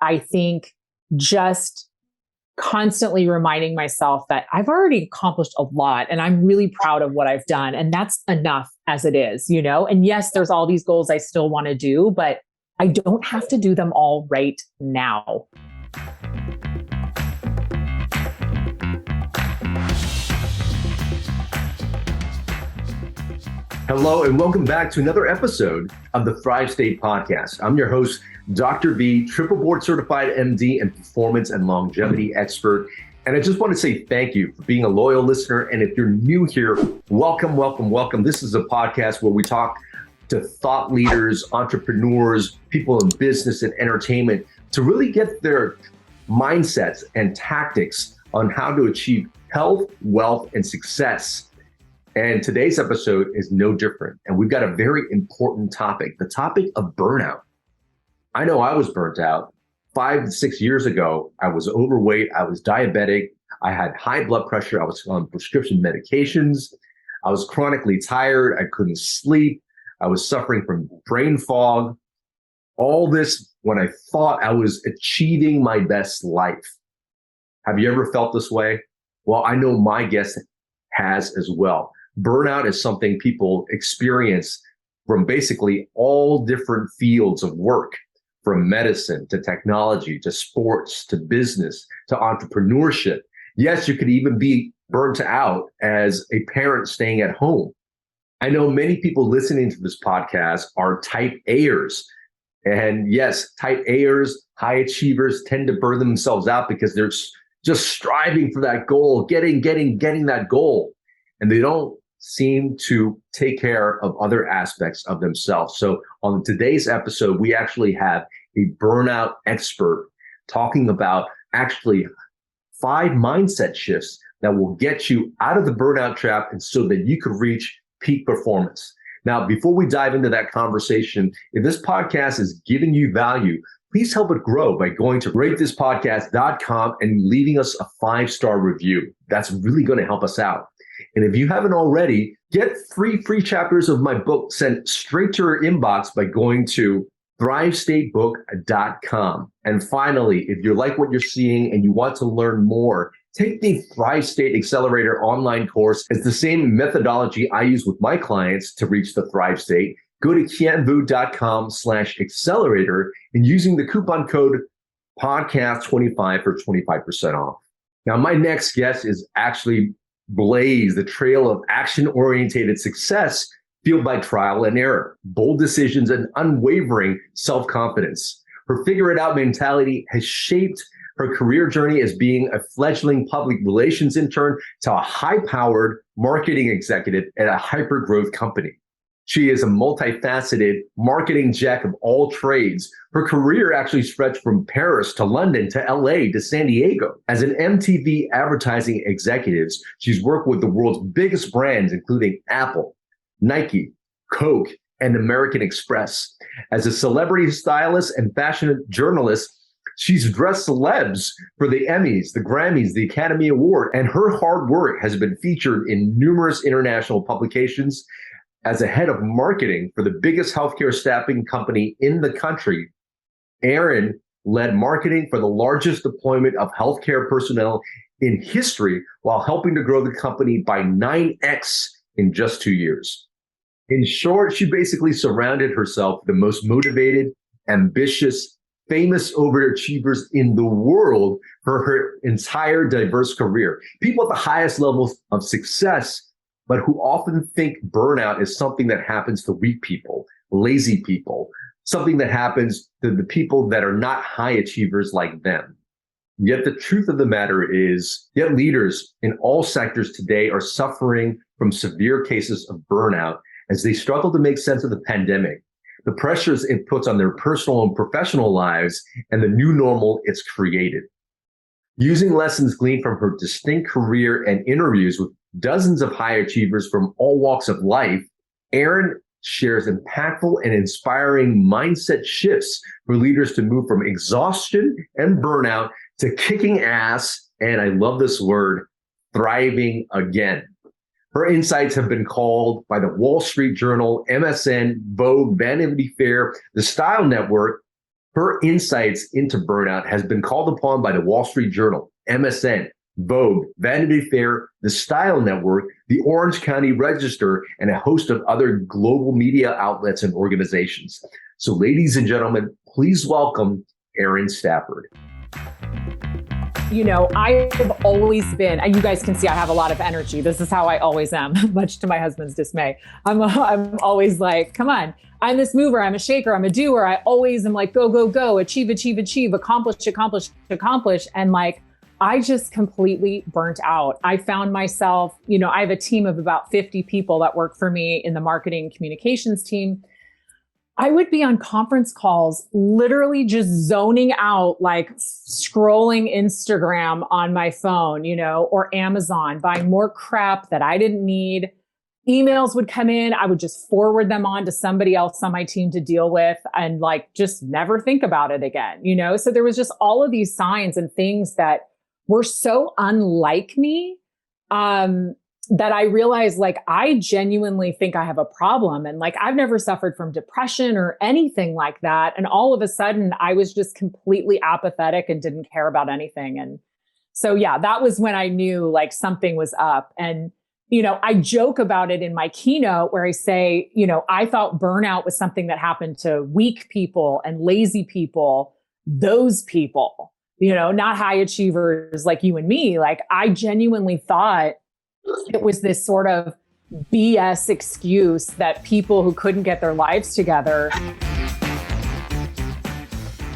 I think just constantly reminding myself that I've already accomplished a lot and I'm really proud of what I've done. And that's enough as it is, you know? And yes, there's all these goals I still want to do, but I don't have to do them all right now. Hello, and welcome back to another episode of the Thrive State Podcast. I'm your host, Dr. B, triple board certified MD and performance and longevity expert. And I just want to say thank you for being a loyal listener. And if you're new here, welcome, welcome, welcome. This is a podcast where we talk to thought leaders, entrepreneurs, people in business and entertainment to really get their mindsets and tactics on how to achieve health, wealth, and success. And today's episode is no different. And we've got a very important topic, the topic of burnout. I know I was burnt out. 5 to 6 years ago, I was overweight. I was diabetic. I had high blood pressure. I was on prescription medications. I was chronically tired. I couldn't sleep. I was suffering from brain fog. All this when I thought I was achieving my best life. Have you ever felt this way? Well, I know my guest has as well. Burnout is something people experience from basically all different fields of work, from medicine to technology to sports to business to entrepreneurship. Yes, you could even be burnt out as a parent staying at home. I know many people listening to this podcast are type A'ers. And yes, type A'ers, high achievers tend to burn themselves out because they're just striving for that goal, getting that goal. And they don't seem to take care of other aspects of themselves. So on today's episode, we actually have a burnout expert talking about actually 5 mindset shifts that will get you out of the burnout trap and so that you could reach peak performance. Now, before we dive into that conversation, if this podcast is giving you value, please help it grow by going to ratethispodcast.com and leaving us a 5-star review. That's really going to help us out. And if you haven't already, get 3 free chapters of my book sent straight to your inbox by going to thrivestatebook.com. And finally, if you like what you're seeing and you want to learn more, take the Thrive State Accelerator online course. It's the same methodology I use with my clients to reach the Thrive State. Go to kienvu.com/accelerator and using the coupon code podcast25 for 25% off. Now, my next guest is actually Blaze, the trail of action-oriented success fueled by trial and error, bold decisions, and unwavering self-confidence. Her figure-it-out mentality has shaped her career journey as being a fledgling public relations intern to a high-powered marketing executive at a hyper-growth company. She is a multi-faceted marketing jack of all trades. Her career actually stretched from Paris to London to LA to San Diego. As an MTV advertising executive, she's worked with the world's biggest brands, including Apple, Nike, Coke, and American Express. As a celebrity stylist and fashion journalist, she's dressed celebs for the Emmys, the Grammys, the Academy Award, and her hard work has been featured in numerous international publications. As a head of marketing for the biggest healthcare staffing company in the country, Erin led marketing for the largest deployment of healthcare personnel in history while helping to grow the company by 9x in just 2 years. In short, she basically surrounded herself with the most motivated, ambitious, famous overachievers in the world for her entire diverse career. People at the highest levels of success, but who often think burnout is something that happens to weak people, lazy people, something that happens to the people that are not high achievers like them. Yet the truth of the matter is, yet leaders in all sectors today are suffering from severe cases of burnout as they struggle to make sense of the pandemic, the pressures it puts on their personal and professional lives, and the new normal it's created. Using lessons gleaned from her distinct career and interviews with dozens of high achievers from all walks of life, Erin shares impactful and inspiring mindset shifts for leaders to move from exhaustion and burnout to kicking ass, and I love this word, thriving again. Her insights have been called by the Wall Street Journal, MSN, Vogue, Vanity Fair, the Style Network, Her insights into burnout has been called upon by the Wall Street Journal, MSN, Vogue, Vanity Fair, the Style Network, the Orange County Register, and a host of other global media outlets and organizations. So ladies and gentlemen, please welcome Erin Stafford. You know, I have always been, and you guys can see I have a lot of energy. This is how I always am, much to my husband's dismay. I'm always like, come on, I'm this mover, I'm a shaker, I'm a doer. I always am like, go, go, go, achieve, achieve, achieve, accomplish, accomplish, accomplish. And like, I just completely burnt out. I found myself, you know, I have a team of about 50 people that work for me in the marketing communications team. I would be on conference calls, literally just zoning out, like scrolling Instagram on my phone, you know, or Amazon, buying more crap that I didn't need. Emails would come in. I would just forward them on to somebody else on my team to deal with and like just never think about it again, you know? So there was just all of these signs and things that were so unlike me, that I realized like, I genuinely think I have a problem. And like, I've never suffered from depression or anything like that. And all of a sudden I was just completely apathetic and didn't care about anything. And so, yeah, that was when I knew like something was up. And, you know, I joke about it in my keynote where I say, you know, I thought burnout was something that happened to weak people and lazy people, those people, you know, not high achievers like you and me. Like I genuinely thought it was this sort of BS excuse that people who couldn't get their lives together.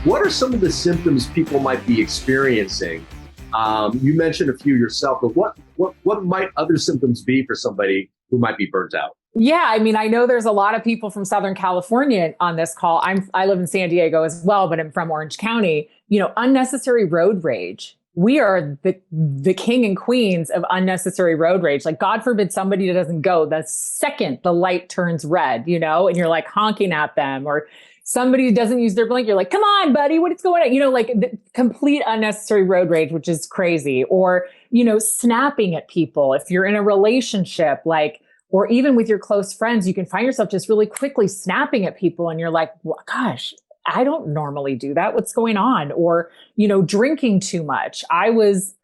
What are some of the symptoms people might be experiencing? You mentioned a few yourself, but what might other symptoms be for somebody who might be burnt out? Yeah, I mean, I know there's a lot of people from Southern California on this call. I live in San Diego as well, but I'm from Orange County. You know, unnecessary road rage. We are the king and queens of unnecessary road rage. Like, God forbid somebody doesn't go the second the light turns red, you know, and you're like honking at them, or somebody doesn't use their blink. You're like, come on, buddy, what's going on? You know, like the complete unnecessary road rage, which is crazy. Or, you know, snapping at people. If you're in a relationship, like, or even with your close friends, you can find yourself just really quickly snapping at people. And you're like, well, gosh, I don't normally do that. What's going on? Or, you know, drinking too much. I was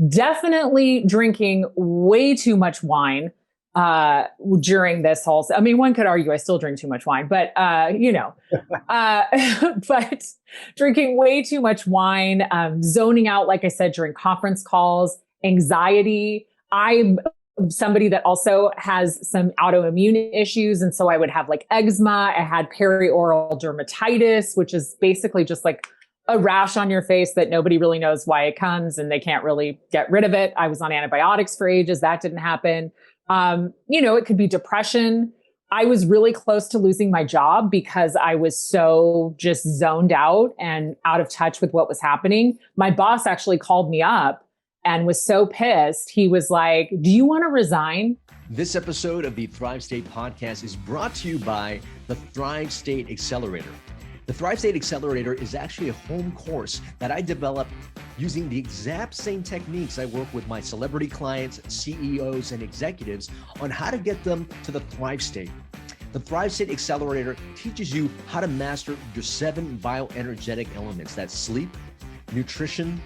definitely drinking way too much wine during this whole, I mean, one could argue I still drink too much wine, but, you know, but drinking way too much wine, zoning out, like I said, during conference calls, anxiety. I'm somebody that also has some autoimmune issues. And so I would have like eczema. I had perioral dermatitis, which is basically just like a rash on your face that nobody really knows why it comes and they can't really get rid of it. I was on antibiotics for ages. That didn't happen. You know, it could be depression. I was really close to losing my job because I was so just zoned out and out of touch with what was happening. My boss actually called me up and was so pissed. He was like, do you want to resign? This episode of the Thrive State podcast is brought to you by the Thrive State Accelerator. The Thrive State Accelerator is actually a home course that I developed using the exact same techniques I work with my celebrity clients, CEOs, and executives on how to get them to the Thrive State. The Thrive State Accelerator teaches you how to master your 7 bioenergetic elements. That's sleep, nutrition,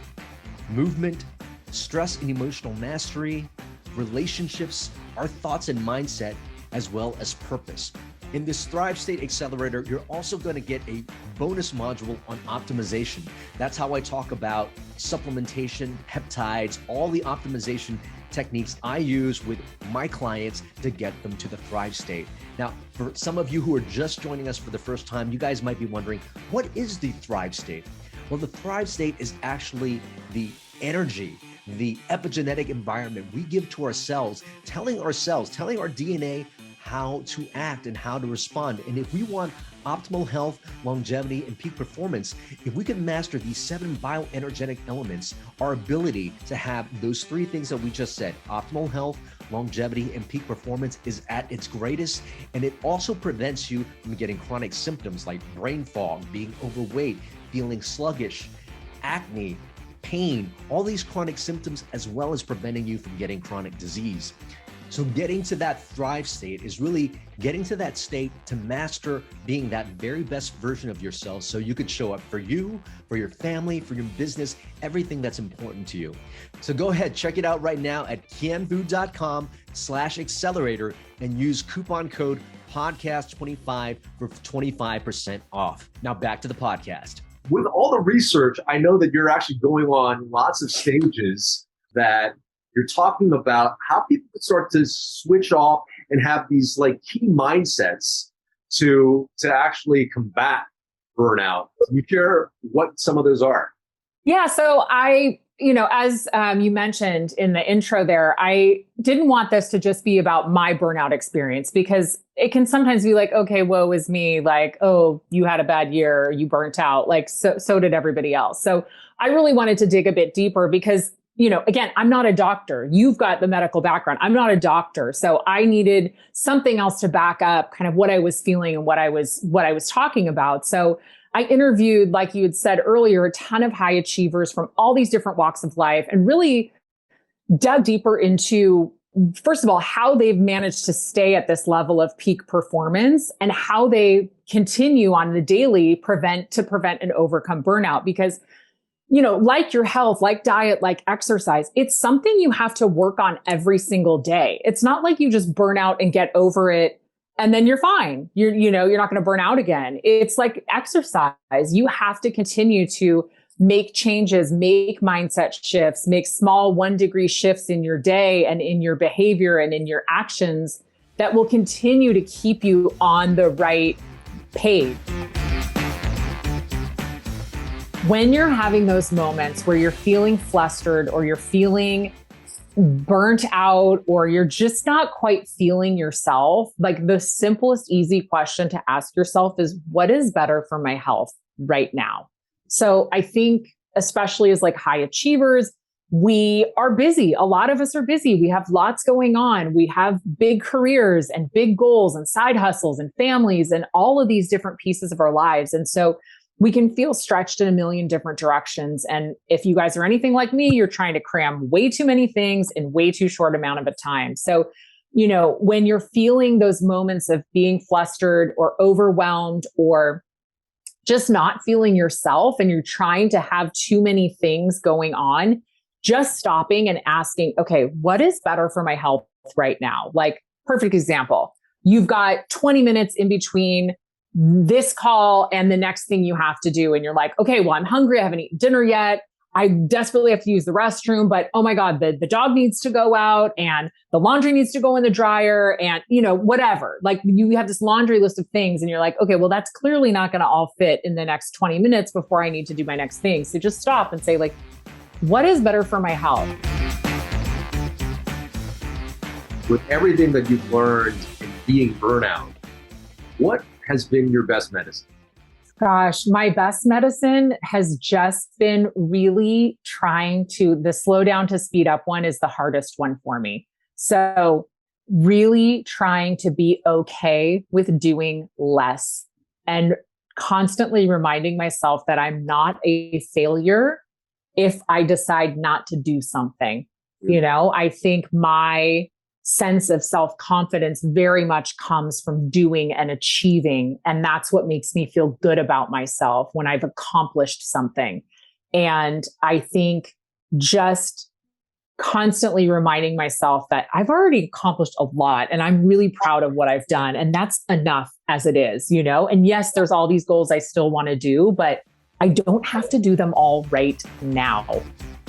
movement, stress and emotional mastery, relationships, our thoughts and mindset, as well as purpose. In this Thrive State Accelerator, you're also going to get a bonus module on optimization. That's how I talk about supplementation, peptides, all the optimization techniques I use with my clients to get them to the Thrive State. Now, for some of you who are just joining us for the first time, you guys might be wondering, what is the Thrive State? Well, the Thrive State is actually the energy, the epigenetic environment we give to ourselves, telling our DNA how to act and how to respond. And if we want optimal health, longevity, and peak performance, if we can master these 7 bioenergetic elements, our ability to have those 3 things that we just said, optimal health, longevity, and peak performance, is at its greatest. And it also prevents you from getting chronic symptoms like brain fog, being overweight, feeling sluggish, acne, pain, all these chronic symptoms, as well as preventing you from getting chronic disease. So getting to that thrive state is really getting to that state to master being that very best version of yourself so you could show up for you, for your family, for your business, everything that's important to you. So go ahead, check it out right now at kienvu.com/accelerator and use coupon code podcast25 for 25% off. Now back to the podcast. With all the research, I know that you're actually going on lots of stages that you're talking about how people start to switch off and have these like key mindsets to actually combat burnout. Can you share what some of those are? Yeah. So as you mentioned in the intro there, I didn't want this to just be about my burnout experience, because it can sometimes be like, okay, woe is me. Like, oh, you had a bad year, you burnt out. Like, so did everybody else. So I really wanted to dig a bit deeper because, again, I'm not a doctor. You've got the medical background. I'm not a doctor. So I needed something else to back up kind of what I was feeling and what I was talking about. So I interviewed, like you had said earlier, a ton of high achievers from all these different walks of life and really dug deeper into, first of all, how they've managed to stay at this level of peak performance and how they continue on the daily to prevent and overcome burnout. Because, like your health, like diet, like exercise, it's something you have to work on every single day. It's not like you just burn out and get over it and then you're fine. You're not going to burn out again. It's like exercise. You have to continue to make changes, make mindset shifts, make small 1-degree shifts in your day and in your behavior and in your actions that will continue to keep you on the right page. When you're having those moments where you're feeling flustered or you're feeling burnt out or you're just not quite feeling yourself, like the simplest, easy question to ask yourself is, what is better for my health right now? So I think, especially as like high achievers, we are busy. A lot of us are busy. We have lots going on. We have big careers and big goals and side hustles and families and all of these different pieces of our lives. And so we can feel stretched in a million different directions. And if you guys are anything like me, you're trying to cram way too many things in way too short amount of a time. So, when you're feeling those moments of being flustered or overwhelmed or just not feeling yourself and you're trying to have too many things going on, just stopping and asking, okay, what is better for my health right now? Like, perfect example. You've got 20 minutes in between this call and the next thing you have to do. And you're like, okay, well, I'm hungry. I haven't eaten dinner yet. I desperately have to use the restroom, but oh my God, the dog needs to go out and the laundry needs to go in the dryer and, whatever. Like you have this laundry list of things and you're like, okay, well, that's clearly not going to all fit in the next 20 minutes before I need to do my next thing. So just stop and say, like, what is better for my health? With everything that you've learned in being burnout, what has been your best medicine? Gosh, my best medicine has just been really trying to, the slow down to speed up one is the hardest one for me. So really trying to be okay with doing less and constantly reminding myself that I'm not a failure if I decide not to do something. I think my sense of self-confidence very much comes from doing and achieving. And that's what makes me feel good about myself when I've accomplished something. And I think just constantly reminding myself that I've already accomplished a lot and I'm really proud of what I've done. And that's enough as it is, And yes, there's all these goals I still want to do, but I don't have to do them all right now.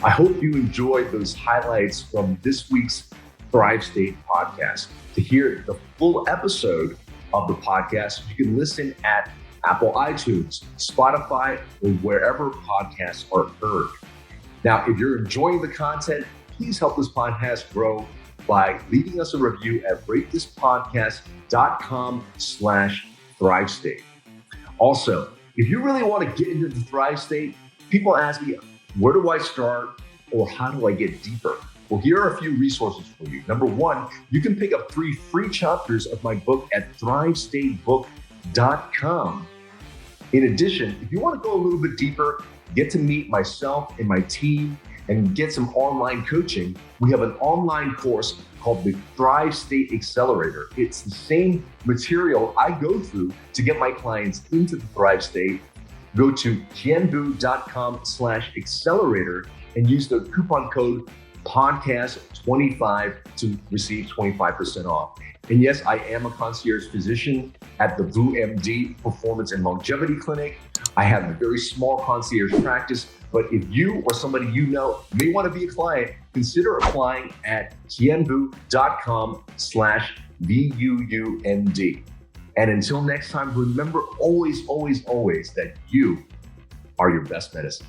I hope you enjoyed those highlights from this week's Thrive State podcast. To hear the full episode of the podcast, you can listen at Apple iTunes, Spotify, or wherever podcasts are heard. Now, if you're enjoying the content, please help this podcast grow by leaving us a review at ratethispodcast.com/Thrive State. Also, if you really want to get into the Thrive State, people ask me, where do I start or how do I get deeper? Well, here are a few resources for you. Number one, you can pick up 3 free chapters of my book at thrivestatebook.com. In addition, if you want to go a little bit deeper, get to meet myself and my team and get some online coaching, we have an online course called the Thrive State Accelerator. It's the same material I go through to get my clients into the Thrive State. Go to kienbu.com/accelerator and use the coupon code podcast25 to receive 25% off. And yes, I am a concierge physician at the Blue MD Performance and Longevity Clinic. I have a very small concierge practice, but if you or somebody you know may want to be a client, consider applying at kienbu.com/VUUMD. And until next time, remember always, always, always that you are your best medicine.